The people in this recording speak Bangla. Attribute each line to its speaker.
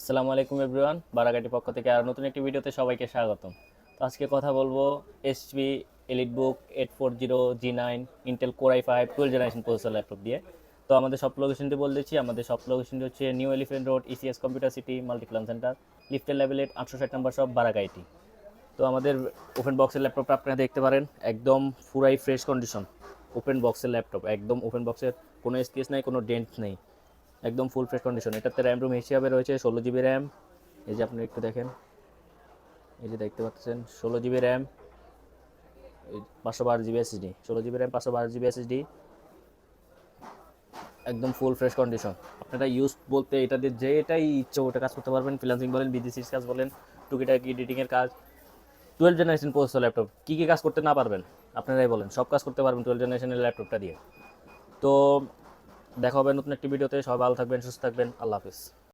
Speaker 1: আসসালামু আলাইকুম এভরিওয়ান, বারাগাটি পক্ষ থেকে আর নতুন একটি ভিডিওতে সবাইকে স্বাগতম। তো আজকে কথা বলবো HP EliteBook 840 G9 Intel core i5 12 generation processor laptop দিয়ে। তো আমাদের সব লোকেশনটি বলে দিচ্ছি। আমাদের সব লোকেশনটি হচ্ছে new elephant road, ECS computer city, Multiplan centre, লিফটের লেভেল 8, 860 নম্বর সব, বারাগাইটি। তো আমাদের ওপেন বক্সের ল্যাপটপটা আপনারা দেখতে পারেন, একদম পুরাই ফ্রেশ কন্ডিশন। ওপেন বক্সের ল্যাপটপ, একদম ওপেন বক্সের, কোনো স্কেচ নাই, কোনো ডেন্ট নেই, একদম ফুল ফ্রেশ কন্ডিশন। এটাতে র্যাম রুম হিসাবে রয়েছে 16 জিবি র্যাম। এই যে আপনি একটু দেখেন, এই যে দেখতে পাচ্ছেন 16 GB RAM, 512 GB SSD, 16 GB RAM, 512 GB SSD, একদম ফুল ফ্রেশ কন্ডিশন। আপনারা ইউজ বলতে এটা দিয়ে যেটাই ইচ্ছে ওটা কাজ করতে পারবেন। ফ্রিল্যান্সিং বলেন, বিদেশির কাজ বলেন, টুকিটাকি এডিটিংয়ের কাজ। 12 জেনারেশন প্রসেসর ল্যাপটপ, কী কী কাজ করতে না পারবেন আপনারাই বলেন, সব কাজ করতে পারবেন 12 জেনারেশনের ল্যাপটপটা দিয়ে। তো দেখা হবে নতুন একটি ভিডিওতে। সবাই ভালো থাকবেন, সুস্থ থাকবেন, আল্লাহ হাফিজ।